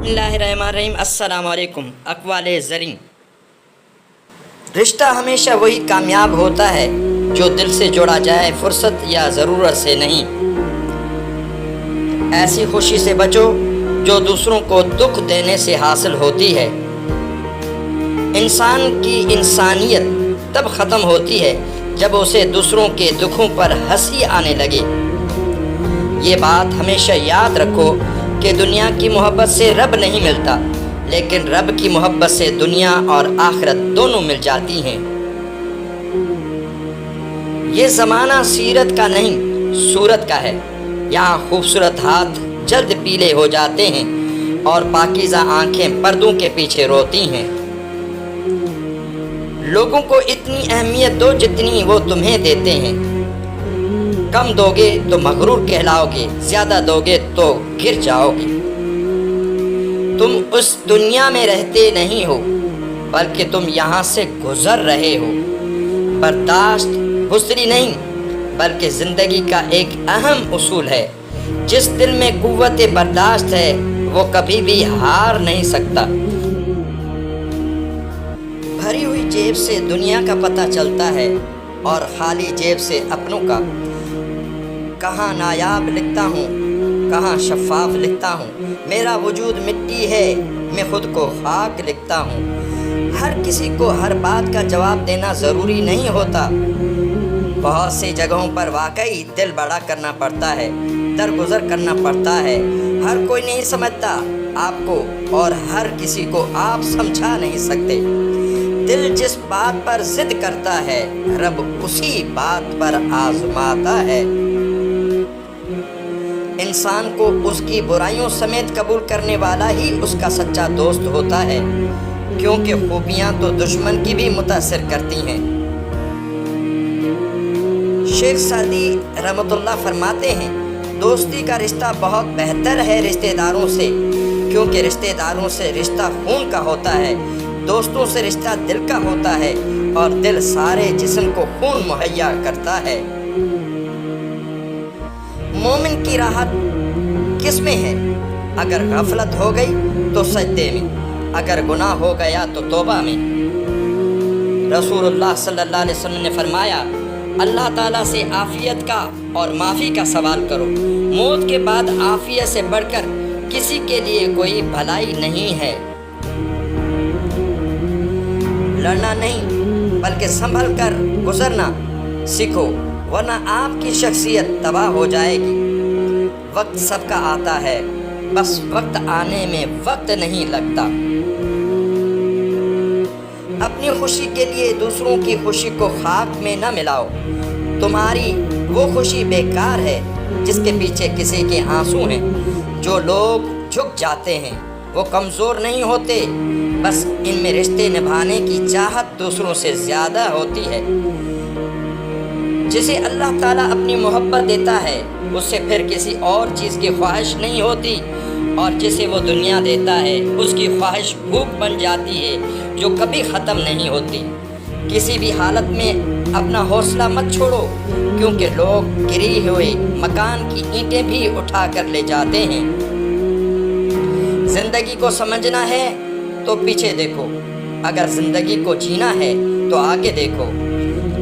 Bismillahirrahmanirrahim. السلام علیکم. اقوال زریں. رشتہ ہمیشہ وہی کامیاب ہوتا ہے جو دل سے جوڑا جائے، فرصت یا ضرورت سے نہیں. ایسی خوشی سے بچو جو دوسروں کو دکھ دینے سے حاصل ہوتی ہے. انسان کی انسانیت تب ختم ہوتی ہے جب اسے دوسروں کے دکھوں پر ہنسی آنے لگے. یہ بات ہمیشہ یاد رکھو کہ دنیا کی محبت سے رب نہیں ملتا، لیکن رب کی محبت سے دنیا اور آخرت دونوں مل جاتی ہیں. یہ زمانہ سیرت کا نہیں، صورت کا ہے. یہاں خوبصورت ہاتھ جلد پیلے ہو جاتے ہیں اور پاکیزہ آنکھیں پردوں کے پیچھے روتی ہیں. لوگوں کو اتنی اہمیت دو جتنی وہ تمہیں دیتے ہیں. کم دو گے تو مغرور کہلاؤ گے، زیادہ دو گے تو گر جاؤ گے. تم اس دنیا میں رہتے نہیں ہو بلکہ تم یہاں سے گزر رہے ہو. برداشت بزدلی نہیں بلکہ زندگی کا ایک اہم اصول ہے. جس دل میں قوت برداشت ہے وہ کبھی بھی ہار نہیں سکتا. بھری ہوئی جیب سے دنیا کا پتہ چلتا ہے اور خالی جیب سے اپنوں کا. کہاں نایاب لکھتا ہوں، کہاں شفاف لکھتا ہوں. میرا وجود مٹی ہے، میں خود کو خاک لکھتا ہوں. ہر کسی کو ہر بات کا جواب دینا ضروری نہیں ہوتا. بہت سی جگہوں پر واقعی دل بڑا کرنا پڑتا ہے، درگزر کرنا پڑتا ہے. ہر کوئی نہیں سمجھتا آپ کو اور ہر کسی کو آپ سمجھا نہیں سکتے. دل جس بات پر ضد کرتا ہے رب اسی بات پر آزماتا ہے. انسان کو اس کی برائیوں سمیت قبول کرنے والا ہی اس کا سچا دوست ہوتا ہے، کیونکہ خوبیاں تو دشمن کی بھی متاثر کرتی ہیں. شیخ سعدی رحمۃ اللہ فرماتے ہیں، دوستی کا رشتہ بہت بہتر ہے رشتہ داروں سے، کیونکہ رشتہ داروں سے رشتہ خون کا ہوتا ہے، دوستوں سے رشتہ دل کا ہوتا ہے اور دل سارے جسم کو خون مہیا کرتا ہے. مومن کی راحت کس میں ہے؟ اگر غفلت ہو گئی تو سجدے میں، اگر گناہ ہو گیا تو توبہ میں. رسول اللہ صلی اللہ علیہ وسلم نے فرمایا، اللہ تعالیٰ سے عافیت کا اور معافی کا سوال کرو. موت کے بعد عافیت سے بڑھ کر کسی کے لیے کوئی بھلائی نہیں ہے. لڑنا نہیں بلکہ سنبھل کر گزرنا سیکھو، ورنہ آپ کی شخصیت تباہ ہو جائے گی. وقت سب کا آتا ہے، بس وقت آنے میں وقت نہیں لگتا. اپنی خوشی کے لیے دوسروں کی خوشی کو خاک میں نہ ملاؤ. تمہاری وہ خوشی بیکار ہے جس کے پیچھے کسی کے آنسو ہیں. جو لوگ جھک جاتے ہیں وہ کمزور نہیں ہوتے، بس ان میں رشتے نبھانے کی چاہت دوسروں سے زیادہ ہوتی ہے. جسے اللہ تعالیٰ اپنی محبت دیتا ہے اس سے پھر کسی اور چیز کی خواہش نہیں ہوتی، اور جسے وہ دنیا دیتا ہے اس کی خواہش بھوک بن جاتی ہے جو کبھی ختم نہیں ہوتی. کسی بھی حالت میں اپنا حوصلہ مت چھوڑو، کیونکہ لوگ گری ہوئے مکان کی اینٹیں بھی اٹھا کر لے جاتے ہیں. زندگی کو سمجھنا ہے تو پیچھے دیکھو، اگر زندگی کو جینا ہے تو آگے دیکھو.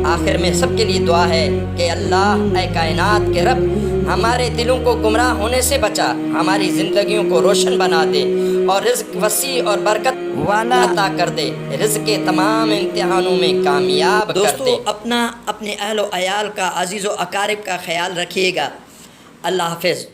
آخر میں سب کے لیے دعا ہے کہ اللہ اے کائنات کے رب ہمارے دلوں کو گمراہ ہونے سے بچا، ہماری زندگیوں کو روشن بنا دے اور رزق وسیع اور برکت والا عطا کر دے. رزق کے تمام امتحانوں میں کامیاب کر دے. دوستو، اپنا اپنے اہل و عیال کا، عزیز و اقارب کا خیال رکھیے گا. اللہ حافظ.